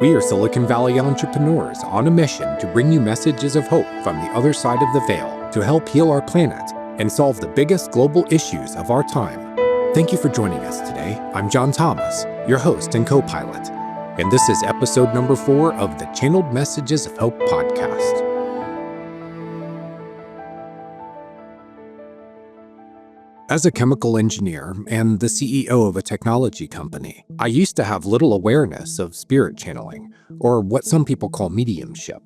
We are Silicon Valley entrepreneurs on a mission to bring you messages of hope from the other side of the veil to help heal our planet and solve the biggest global issues of our time. Thank you for joining us today. I'm John Thomas, your host and co-pilot, and this is episode number 4 of the Channeled Messages of Hope podcast. As a chemical engineer and the CEO of a technology company, I used to have little awareness of spirit channeling, or what some people call mediumship.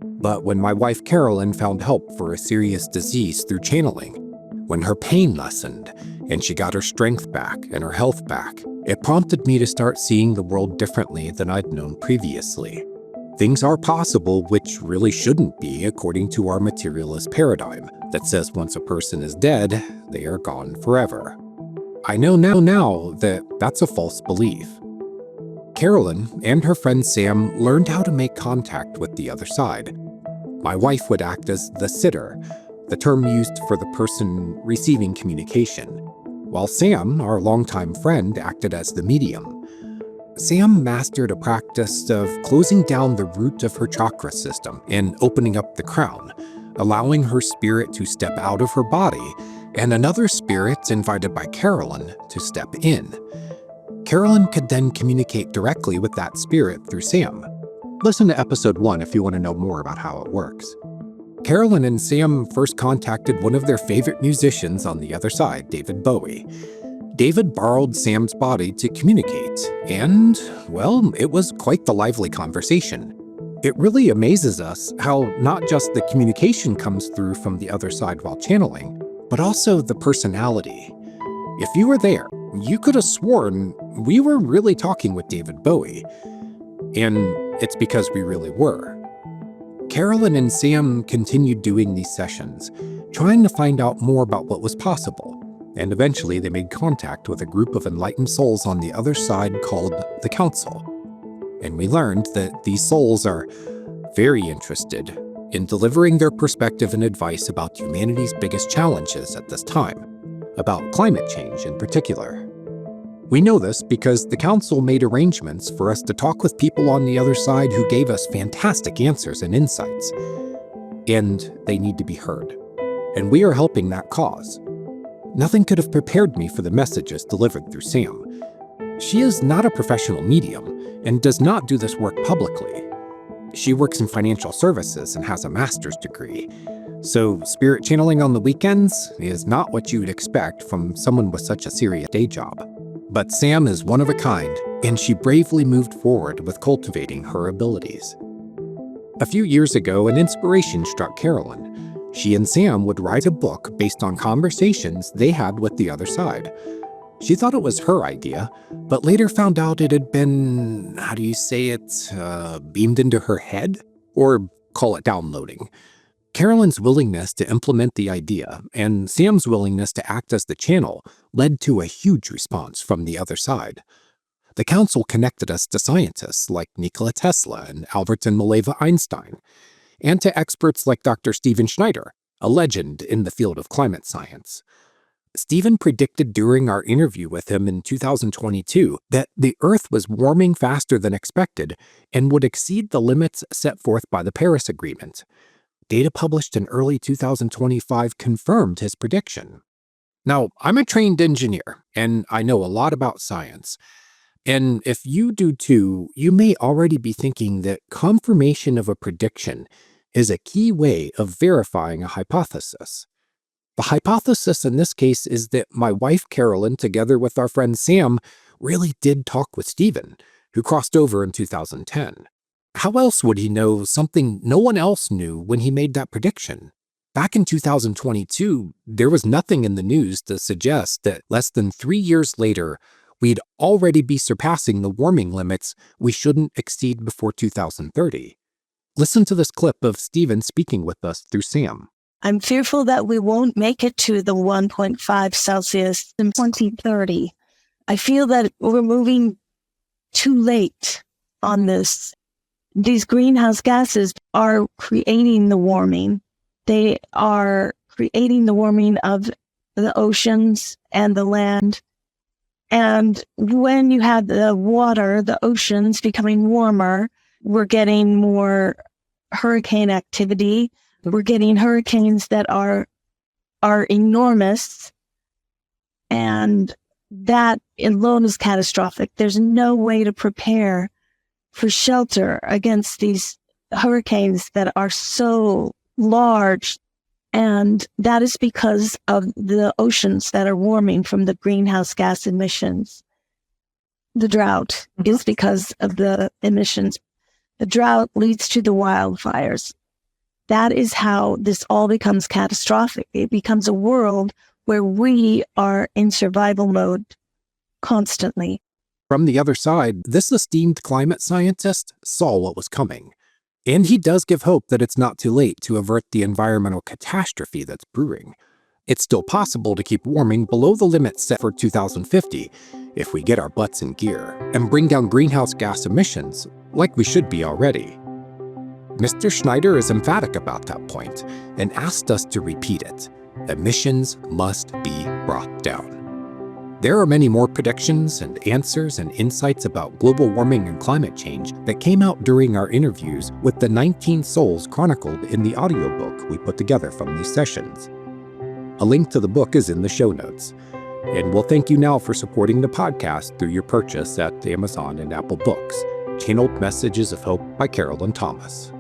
But when my wife Carolyn found help for a serious disease through channeling, when her pain lessened and she got her strength back and her health back, it prompted me to start seeing the world differently than I'd known previously. Things are possible which really shouldn't be according to our materialist paradigm that says once a person is dead, they are gone forever. I know now that that's a false belief. Carolyn and her friend Sam learned how to make contact with the other side. My wife would act as the sitter, the term used for the person receiving communication, while Sam, our longtime friend, acted as the medium. Sam mastered a practice of closing down the root of her chakra system and opening up the crown, allowing her spirit to step out of her body, and another spirit invited by Carolyn to step in. Carolyn could then communicate directly with that spirit through Sam. Listen to episode 1 if you want to know more about how it works. Carolyn and Sam first contacted one of their favorite musicians on the other side, David Bowie. David borrowed Sam's body to communicate, and, well, it was quite the lively conversation. It really amazes us how not just the communication comes through from the other side while channeling, but also the personality. If you were there, you could have sworn we were really talking with David Bowie. And it's because we really were. Carolyn and Sam continued doing these sessions, trying to find out more about what was possible. And eventually they made contact with a group of enlightened souls on the other side called the Council. And we learned that these souls are very interested in delivering their perspective and advice about humanity's biggest challenges at this time, about climate change in particular. We know this because the Council made arrangements for us to talk with people on the other side who gave us fantastic answers and insights. And they need to be heard. And we are helping that cause. Nothing could have prepared me for the messages delivered through Sam. She is not a professional medium and does not do this work publicly. She works in financial services and has a master's degree. So spirit channeling on the weekends is not what you would expect from someone with such a serious day job. But Sam is one of a kind, and she bravely moved forward with cultivating her abilities. A few years ago, an inspiration struck Carolyn. She and Sam would write a book based on conversations they had with the other side. She thought it was her idea, but later found out it had been, beamed into her head? Or call it downloading. Carolyn's willingness to implement the idea and Sam's willingness to act as the channel led to a huge response from the other side. The Council connected us to scientists like Nikola Tesla and Albert and Mileva Einstein, and to experts like Dr. Stephen Schneider, a legend in the field of climate science. Stephen predicted during our interview with him in 2022 that the Earth was warming faster than expected and would exceed the limits set forth by the Paris Agreement. Data published in early 2025 confirmed his prediction. Now, I'm a trained engineer, and I know a lot about science. And if you do too, you may already be thinking that confirmation of a prediction is a key way of verifying a hypothesis. The hypothesis in this case is that my wife Carolyn, together with our friend Sam, really did talk with Stephen, who crossed over in 2010. How else would he know something no one else knew when he made that prediction? Back in 2022, there was nothing in the news to suggest that less than 3 years later, we'd already be surpassing the warming limits we shouldn't exceed before 2030. Listen to this clip of Stephen speaking with us through Sam. I'm fearful that we won't make it to the 1.5 Celsius in 2030. I feel that we're moving too late on this. These greenhouse gases are creating the warming. They are creating the warming of the oceans and the land. And when you have the water, the oceans becoming warmer, we're getting more hurricane activity. We're getting hurricanes that are enormous, and that alone is catastrophic. There's no way to prepare for shelter against these hurricanes that are so large. And that is because of the oceans that are warming from the greenhouse gas emissions. The drought is because of the emissions. The drought leads to the wildfires. That is how this all becomes catastrophic. It becomes a world where we are in survival mode constantly. From the other side, this esteemed climate scientist saw what was coming. And he does give hope that it's not too late to avert the environmental catastrophe that's brewing. It's still possible to keep warming below the limit set for 2050 if we get our butts in gear and bring down greenhouse gas emissions like we should be already. Mr. Schneider is emphatic about that point and asked us to repeat it. Emissions must be brought down. There are many more predictions and answers and insights about global warming and climate change that came out during our interviews with the 19 souls chronicled in the audiobook we put together from these sessions. A link to the book is in the show notes. And we'll thank you now for supporting the podcast through your purchase at Amazon and Apple Books, Channeled Messages of Hope by Carol and Thomas.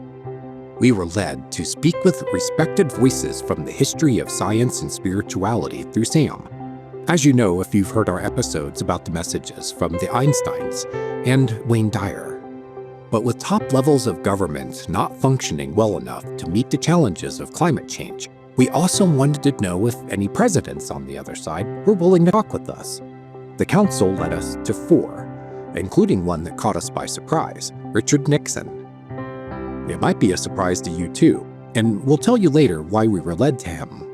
We were led to speak with respected voices from the history of science and spirituality through Sam. As you know, if you've heard our episodes about the messages from the Einsteins and Wayne Dyer. But with top levels of government not functioning well enough to meet the challenges of climate change, we also wanted to know if any presidents on the other side were willing to talk with us. The council led us to 4, including one that caught us by surprise, Richard Nixon. It might be a surprise to you too, and we'll tell you later why we were led to him.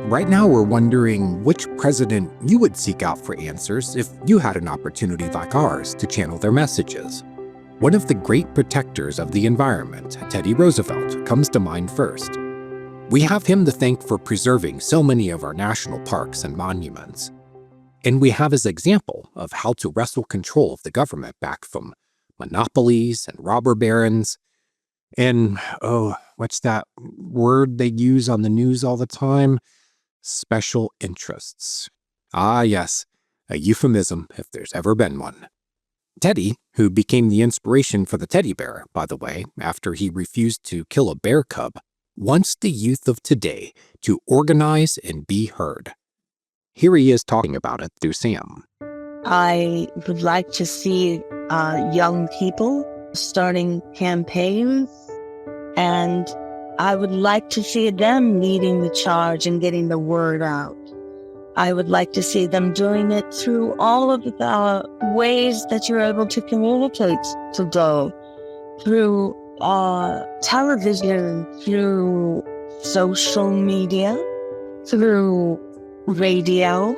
Right now, we're wondering which president you would seek out for answers if you had an opportunity like ours to channel their messages. One of the great protectors of the environment, Teddy Roosevelt, comes to mind first. We have him to thank for preserving so many of our national parks and monuments. And we have his example of how to wrestle control of the government back from monopolies and robber barons and, what's that word they use on the news all the time? Special interests. Ah, yes, a euphemism if there's ever been one. Teddy, who became the inspiration for the teddy bear, by the way, after he refused to kill a bear cub, wants the youth of today to organize and be heard. Here he is talking about it through Sam. I would like to see young people starting campaigns, and I would like to see them leading the charge and getting the word out. I would like to see them doing it through all of the ways that you're able to communicate today, through television, through social media, through radio.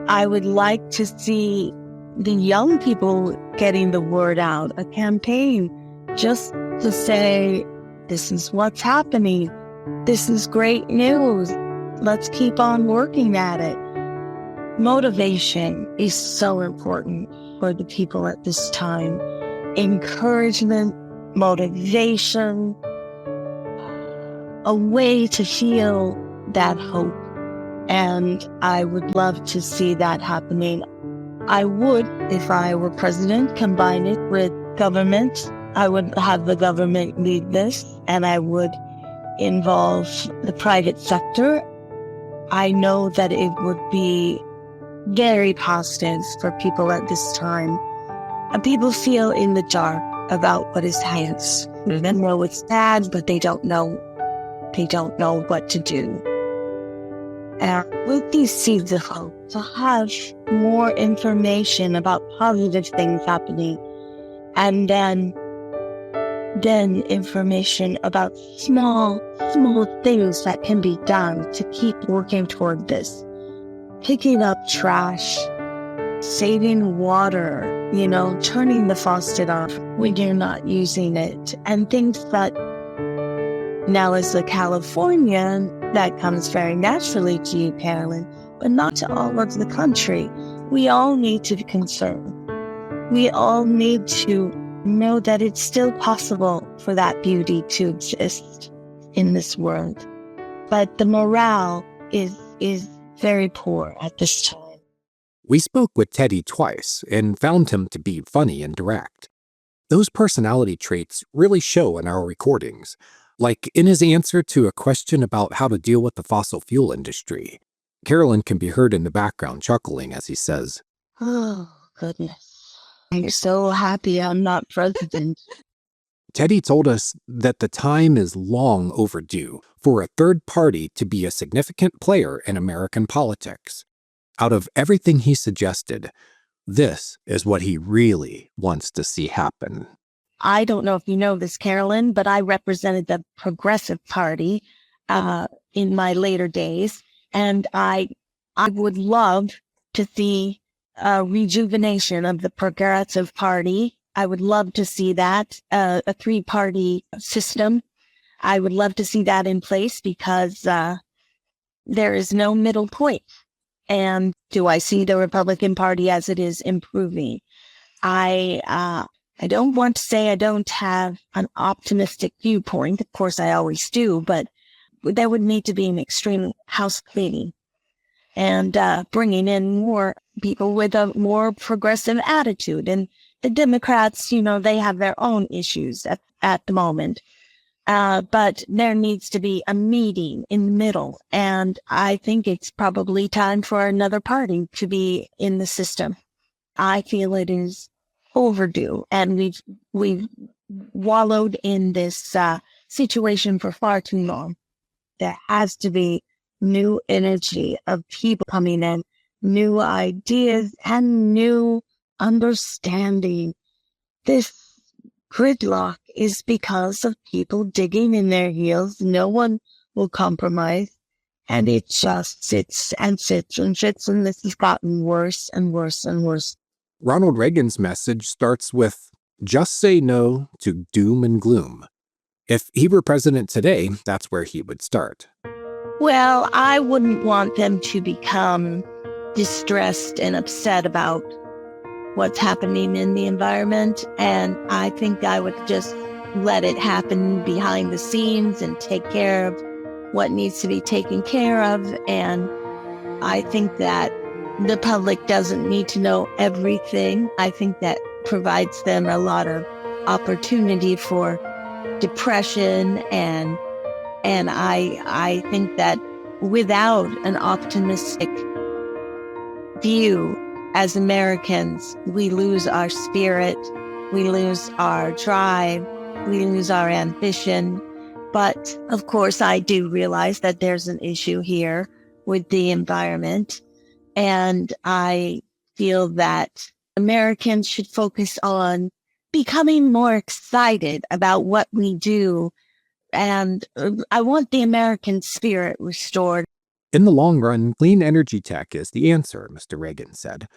I would like to see the young people getting the word out, a campaign just to say, this is what's happening. This is great news. Let's keep on working at it. Motivation is so important for the people at this time. Encouragement, motivation, a way to feel that hope. And I would love to see that happening. I would, if I were president, combine it with government. I would have the government lead this, and I would involve the private sector. I know that it would be very positive for people at this time. And people feel in the dark about what is happening. They know it's bad, but they don't know what to do. And with these seeds of hope, to have more information about positive things happening, and then information about small things that can be done to keep working toward this. Picking up trash, saving water, turning the faucet off when you're not using it, and things that now as a Californian, that comes very naturally to you, Carolyn, but not to all of the country. We all need to be concerned. We all need to know that it's still possible for that beauty to exist in this world. But the morale is very poor at this time. We spoke with Teddy twice and found him to be funny and direct. Those personality traits really show in our recordings, like in his answer to a question about how to deal with the fossil fuel industry. Carolyn can be heard in the background chuckling as he says, "Oh, goodness. I'm so happy I'm not president." Teddy told us that the time is long overdue for a third party to be a significant player in American politics. Out of everything he suggested, this is what he really wants to see happen. I don't know if you know this, Carolyn, but I represented the Progressive Party in my later days, and I would love to see a rejuvenation of the Progressive Party. I would love to see that, a three-party system. I would love to see that in place because there is no middle point. And do I see the Republican Party as it is improving? I don't want to say I don't have an optimistic viewpoint. Of course, I always do, but there would need to be an extreme house cleaning and bringing in more people with a more progressive attitude. And the Democrats, they have their own issues at the moment. But there needs to be a meeting in the middle. And I think it's probably time for another party to be in the system. I feel it is overdue, and we've wallowed in this situation for far too long. There has to be new energy of people coming in, new ideas, and new understanding. This gridlock is because of people digging in their heels. No one will compromise, and it just sits and sits and sits, and this has gotten worse and worse and worse. Ronald Reagan's message starts with, "Just say no to doom and gloom." If he were president today, that's where he would start. Well, I wouldn't want them to become distressed and upset about what's happening in the environment. And I think I would just let it happen behind the scenes and take care of what needs to be taken care of. And I think that the public doesn't need to know everything. I think that provides them a lot of opportunity for depression, and I think that without an optimistic view as Americans, we lose our spirit, we lose our drive, we lose our ambition. But of course, I do realize that there's an issue here with the environment. And I feel that Americans should focus on becoming more excited about what we do. And I want the American spirit restored. In the long run, clean energy tech is the answer, Mr. Reagan said,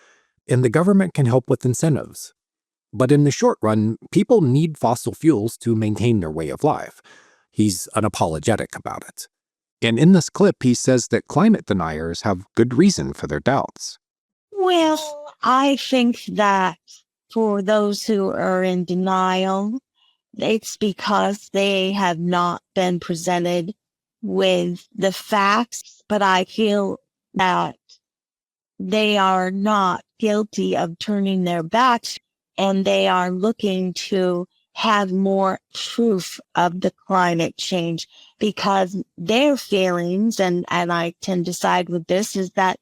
and the government can help with incentives. But in the short run, people need fossil fuels to maintain their way of life. He's unapologetic about it. And in this clip, he says that climate deniers have good reason for their doubts. Well, I think that for those who are in denial, it's because they have not been presented with the facts. But I feel that they are not guilty of turning their backs, and they are looking to have more proof of the climate change, because their feelings, and I tend to side with this, is that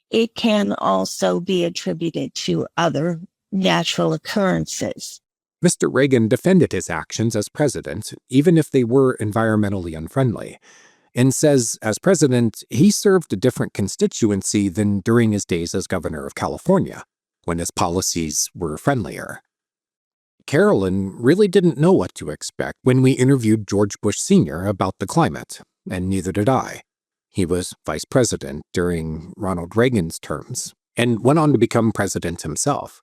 it can also be attributed to other natural occurrences. Mr. Reagan defended his actions as president, even if they were environmentally unfriendly, and says as president, he served a different constituency than during his days as governor of California, when his policies were friendlier. Carolyn really didn't know what to expect when we interviewed George Bush Sr. about the climate, and neither did I. He was vice president during Ronald Reagan's terms, and went on to become president himself.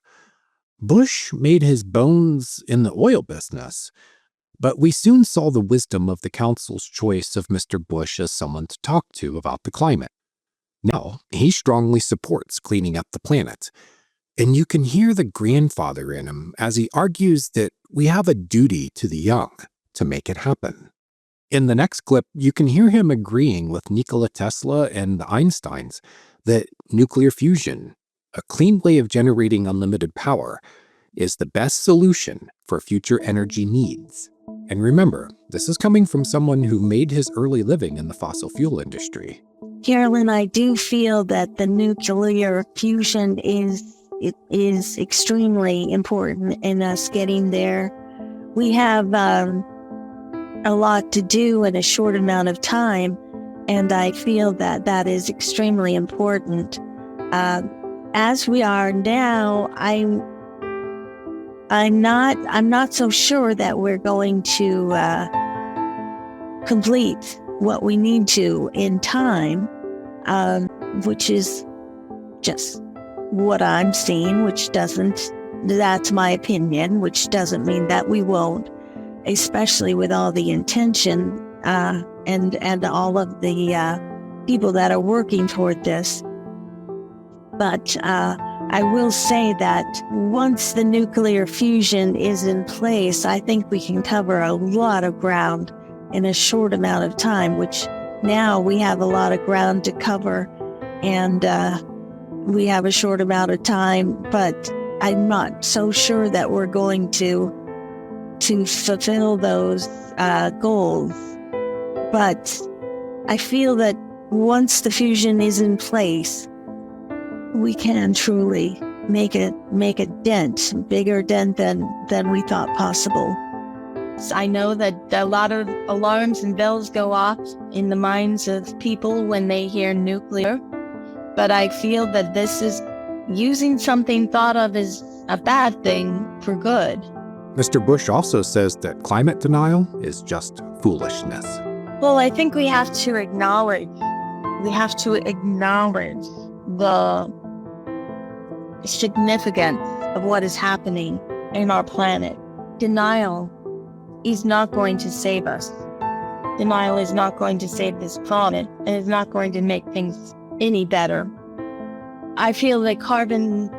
Bush made his bones in the oil business, but we soon saw the wisdom of the council's choice of Mr. Bush as someone to talk to about the climate. Now, he strongly supports cleaning up the planet. And you can hear the grandfather in him as he argues that we have a duty to the young to make it happen. In the next clip, you can hear him agreeing with Nikola Tesla and the Einsteins that nuclear fusion, a clean way of generating unlimited power, is the best solution for future energy needs. And remember, this is coming from someone who made his early living in the fossil fuel industry. Carolyn, I do feel that the nuclear fusion is extremely important in us getting there. We have a lot to do in a short amount of time, and I feel that that is extremely important. As we are now, I'm not so sure that we're going to complete what we need to in time, which is just what I'm seeing, that's my opinion, which doesn't mean that we won't, especially with all the intention and all of the people that are working toward this. But I will say that once the nuclear fusion is in place, I think we can cover a lot of ground in a short amount of time, which now we have a lot of ground to cover, and we have a short amount of time, but I'm not so sure that we're going to fulfill those goals. But I feel that once the fusion is in place, we can truly make a dent, bigger dent than we thought possible. I know that a lot of alarms and bells go off in the minds of people when they hear nuclear, but I feel that this is using something thought of as a bad thing for good. Mr. Bush also says that climate denial is just foolishness. Well, I think we have to acknowledge the significance of what is happening in our planet. Denial is not going to save us. Denial is not going to save this planet, and is not going to make things any better. I feel that carbon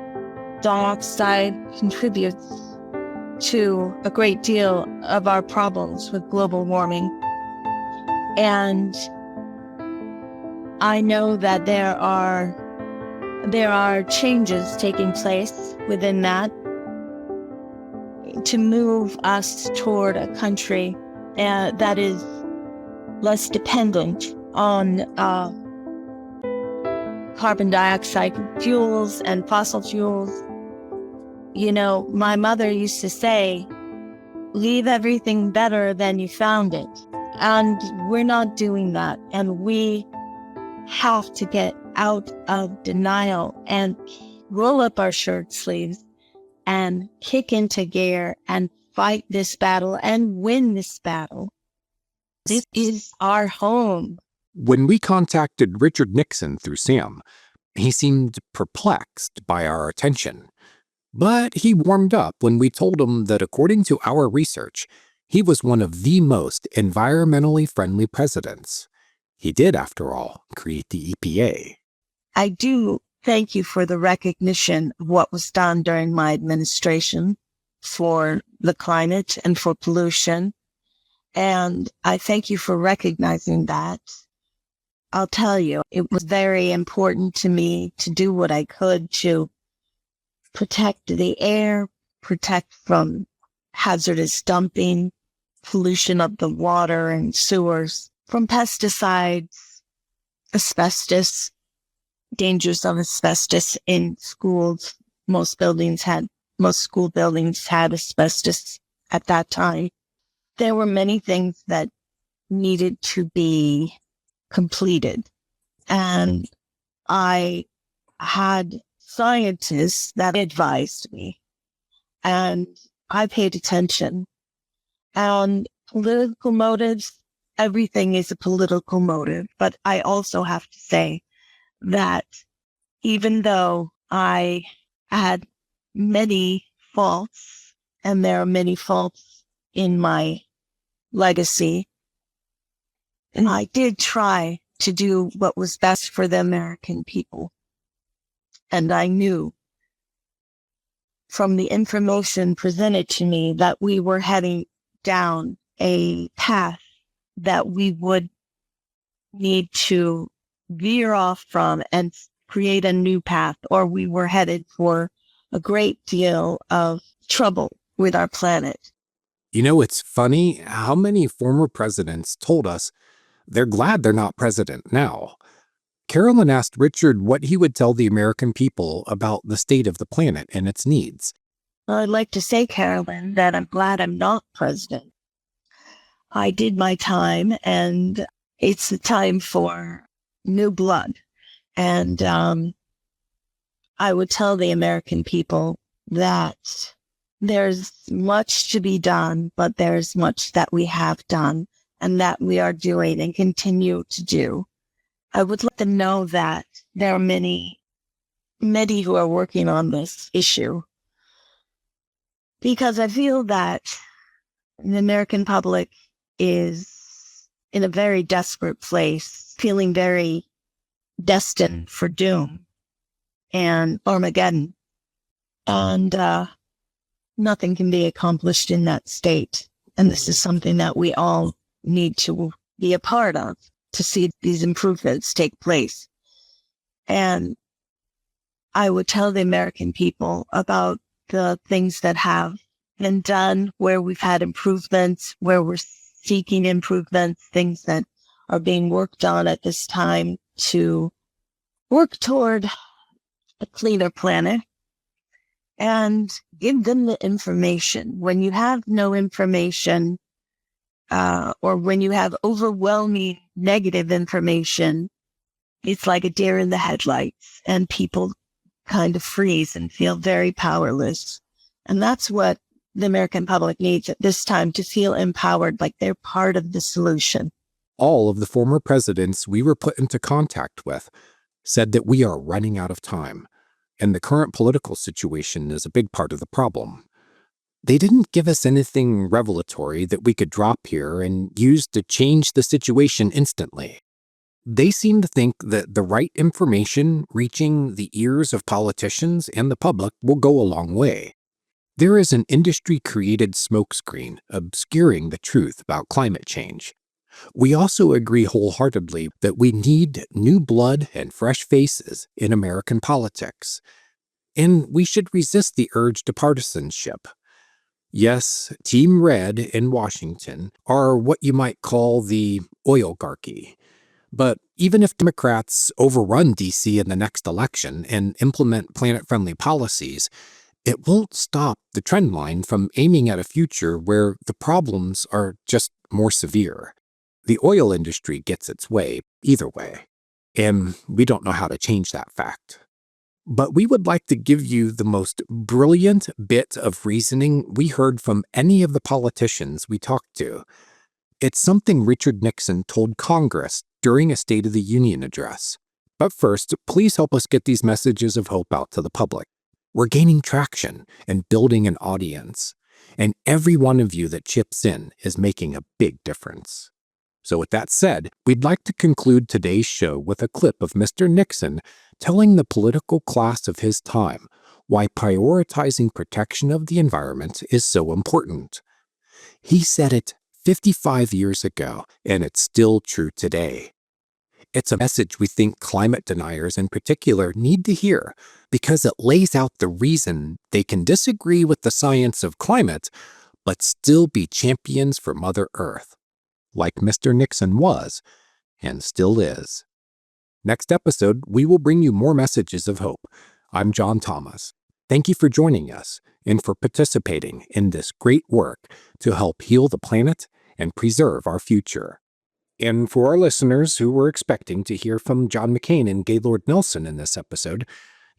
dioxide contributes to a great deal of our problems with global warming. And I know that there are changes taking place within that to move us toward a country that is less dependent on carbon dioxide fuels and fossil fuels. You know, my mother used to say, leave everything better than you found it. And we're not doing that. And we have to get out of denial and roll up our shirt sleeves and kick into gear and fight this battle and win this battle. This is our home. When we contacted Richard Nixon through Sam, he seemed perplexed by our attention. But he warmed up when we told him that according to our research, he was one of the most environmentally friendly presidents. He did, after all, create the EPA. I do thank you for the recognition of what was done during my administration for the climate and for pollution. And I thank you for recognizing that. I'll tell you, it was very important to me to do what I could to protect the air, protect from hazardous dumping, pollution of the water and sewers, from pesticides, asbestos, dangers of asbestos in schools. Most school buildings had asbestos at that time. There were many things that needed to be completed. And I had scientists that advised me, and I paid attention. And political motives, everything is a political motive. But I also have to say that even though I had many faults, and there are many faults in my legacy, and I did try to do what was best for the American people. And I knew from the information presented to me that we were heading down a path that we would need to veer off from and create a new path, or we were headed for a great deal of trouble with our planet. You know, it's funny how many former presidents told us they're glad they're not president now. Carolyn asked Richard what he would tell the American people about the state of the planet and its needs. Well, I'd like to say, Carolyn, that I'm glad I'm not president. I did my time, and it's the time for new blood. And I would tell the American people that there's much to be done, but there's much that we have done and that we are doing and continue to do. I would let them know that there are many who are working on this issue, because I feel that the American public is in a very desperate place, feeling very destined for doom and Armageddon. And nothing can be accomplished in that state. And this is something that we all need to be a part of to see these improvements take place. And I would tell the American people about the things that have been done, where we've had improvements, where we're seeking improvements, things that are being worked on at this time to work toward a cleaner planet, and give them the information. When you have no information, or when you have overwhelming negative information, it's like a deer in the headlights, and people kind of freeze and feel very powerless. And that's what the American public needs at this time, to feel empowered, like they're part of the solution. All of the former presidents we were put into contact with said that we are running out of time, and the current political situation is a big part of the problem. They didn't give us anything revelatory that we could drop here and use to change the situation instantly. They seem to think that the right information reaching the ears of politicians and the public will go a long way. There is an industry-created smokescreen obscuring the truth about climate change. We also agree wholeheartedly that we need new blood and fresh faces in American politics. And we should resist the urge to partisanship. Yes, Team Red in Washington are what you might call the oligarchy. But even if Democrats overrun D.C. in the next election and implement planet-friendly policies, it won't stop the trend line from aiming at a future where the problems are just more severe. The oil industry gets its way either way, and we don't know how to change that fact. But we would like to give you the most brilliant bit of reasoning we heard from any of the politicians we talked to. It's something Richard Nixon told Congress during a State of the Union address. But first, please help us get these messages of hope out to the public. We're gaining traction and building an audience, and every one of you that chips in is making a big difference. So with that said, we'd like to conclude today's show with a clip of Mr. Nixon telling the political class of his time why prioritizing protection of the environment is so important. He said it 55 years ago, and it's still true today. It's a message we think climate deniers in particular need to hear, because it lays out the reason they can disagree with the science of climate, but still be champions for Mother Earth, like Mr. Nixon was and still is. Next episode, we will bring you more messages of hope. I'm John Thomas. Thank you for joining us and for participating in this great work to help heal the planet and preserve our future. And for our listeners who were expecting to hear from John McCain and Gaylord Nelson in this episode,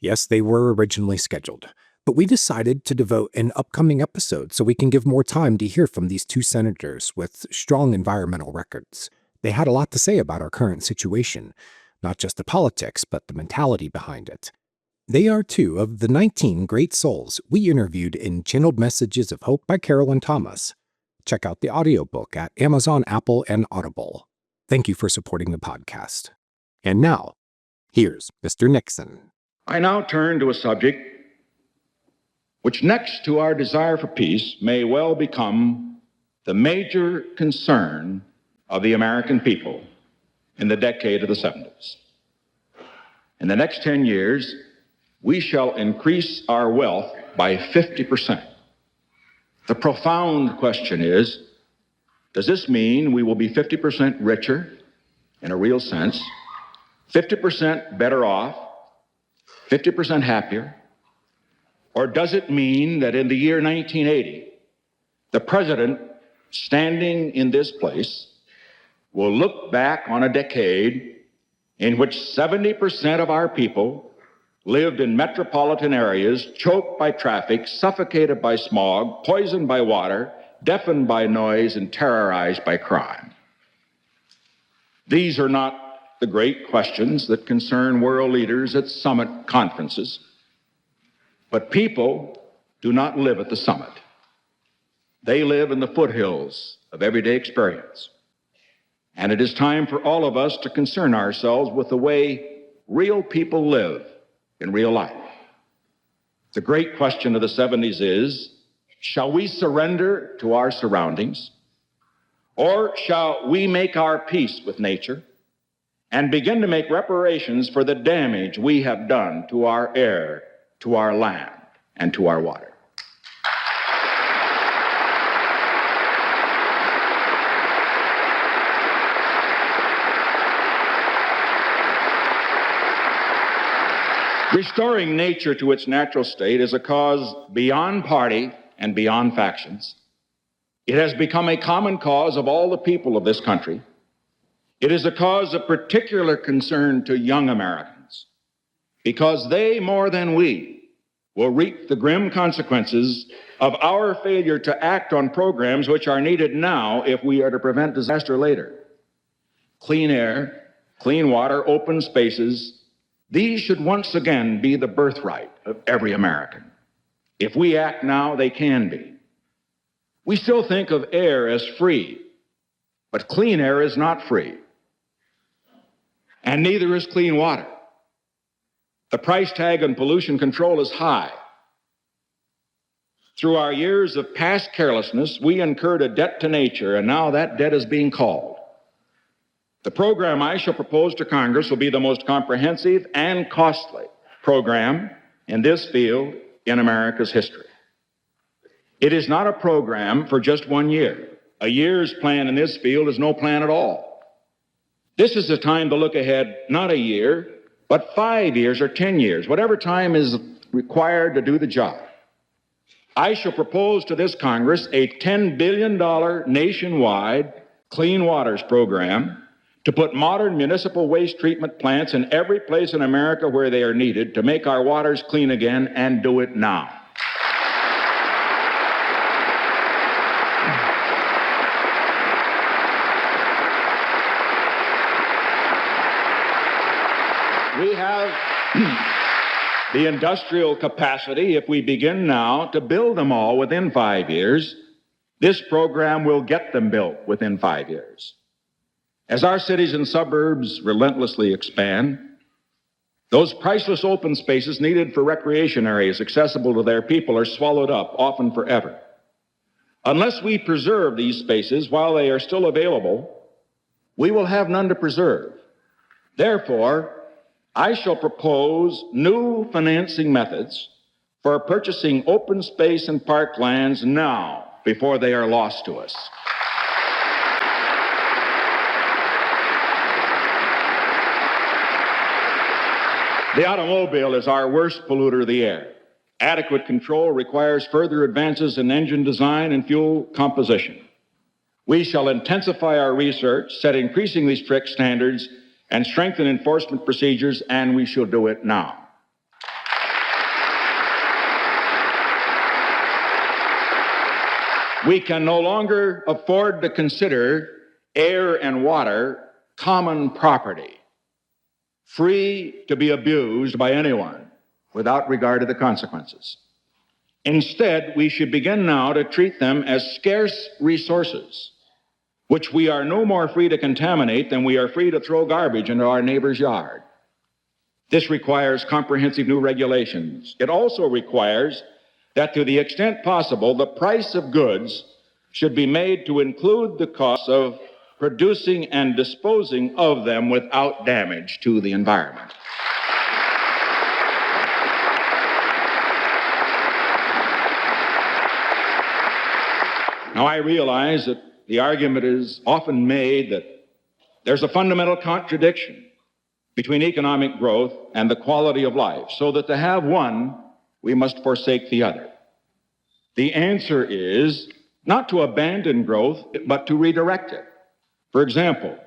yes, they were originally scheduled. But we decided to devote an upcoming episode so we can give more time to hear from these two senators with strong environmental records. They had a lot to say about our current situation, not just the politics, but the mentality behind it. They are two of the 19 great souls we interviewed in Channeled Messages of Hope by Carolyn Thomas. Check out the audiobook at Amazon, Apple, and Audible. Thank you for supporting the podcast. And now, here's Mr. Nixon. I now turn to a subject which next to our desire for peace may well become the major concern of the American people in the decade of the 70s. In the next 10 years, we shall increase our wealth by 50%. The profound question is, does this mean we will be 50% richer in a real sense, 50% better off, 50% happier? Or does it mean that in the year 1980, the president standing in this place will look back on a decade in which 70% of our people lived in metropolitan areas, choked by traffic, suffocated by smog, poisoned by water, deafened by noise, and terrorized by crime? These are not the great questions that concern world leaders at summit conferences. But people do not live at the summit. They live in the foothills of everyday experience. And it is time for all of us to concern ourselves with the way real people live in real life. The great question of the 70s is, shall we surrender to our surroundings, or shall we make our peace with nature and begin to make reparations for the damage we have done to our air, to our land, and to our water? Restoring nature to its natural state is a cause beyond party and beyond factions. It has become a common cause of all the people of this country. It is a cause of particular concern to young Americans, because they, more than we, will reap the grim consequences of our failure to act on programs which are needed now if we are to prevent disaster later. Clean air, clean water, open spaces, these should once again be the birthright of every American. If we act now, they can be. We still think of air as free, but clean air is not free. And neither is clean water. The price tag on pollution control is high. Through our years of past carelessness, we incurred a debt to nature, and now that debt is being called. The program I shall propose to Congress will be the most comprehensive and costly program in this field in America's history. It is not a program for just 1 year. A year's plan in this field is no plan at all. This is the time to look ahead, not a year, but 5 years or 10 years, whatever time is required to do the job. I shall propose to this Congress a $10 billion nationwide clean waters program to put modern municipal waste treatment plants in every place in America where they are needed to make our waters clean again, and do it now. We have the industrial capacity, if we begin now, to build them all within 5 years. This program will get them built within 5 years. As our cities and suburbs relentlessly expand, those priceless open spaces needed for recreation areas accessible to their people are swallowed up, often forever. Unless we preserve these spaces while they are still available, we will have none to preserve. Therefore, I shall propose new financing methods for purchasing open space and park lands now before they are lost to us. The automobile is our worst polluter of the air. Adequate control requires further advances in engine design and fuel composition. We shall intensify our research, set increasingly strict standards, and strengthen enforcement procedures, and we shall do it now. We can no longer afford to consider air and water common property, free to be abused by anyone without regard to the consequences. Instead, we should begin now to treat them as scarce resources, which we are no more free to contaminate than we are free to throw garbage into our neighbor's yard. This requires comprehensive new regulations. It also requires that to the extent possible, the price of goods should be made to include the cost of producing and disposing of them without damage to the environment. Now, I realize that the argument is often made that there's a fundamental contradiction between economic growth and the quality of life, so that to have one, we must forsake the other. The answer is not to abandon growth, but to redirect it. For example,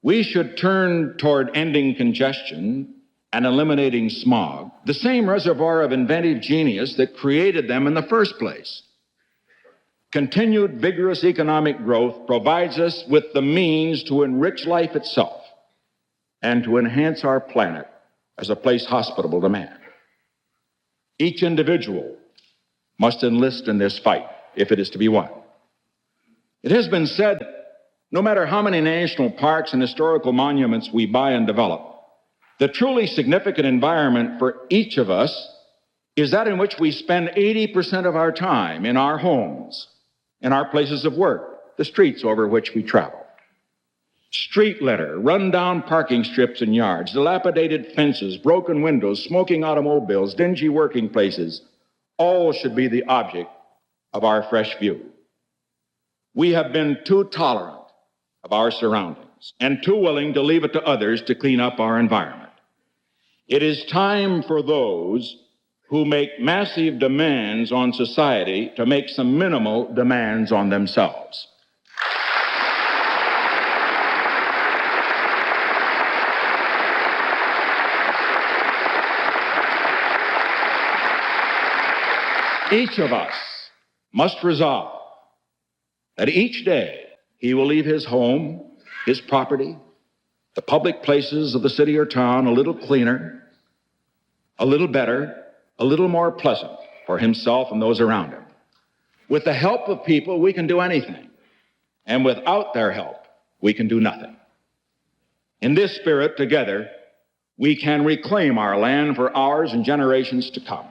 we should turn toward ending congestion and eliminating smog, the same reservoir of inventive genius that created them in the first place. Continued vigorous economic growth provides us with the means to enrich life itself and to enhance our planet as a place hospitable to man. Each individual must enlist in this fight if it is to be won. It has been said that no matter how many national parks and historical monuments we buy and develop, the truly significant environment for each of us is that in which we spend 80% of our time, in our homes, in our places of work, the streets over which we travel. Street litter, run-down parking strips and yards, dilapidated fences, broken windows, smoking automobiles, dingy working places, all should be the object of our fresh view. We have been too tolerant of our surroundings and too willing to leave it to others to clean up our environment. It is time for those who make massive demands on society to make some minimal demands on themselves. Each of us must resolve that each day he will leave his home, his property, the public places of the city or town a little cleaner, a little better, a little more pleasant for himself and those around him. With the help of people, we can do anything. And without their help, we can do nothing. In this spirit, together, we can reclaim our land for ours and generations to come.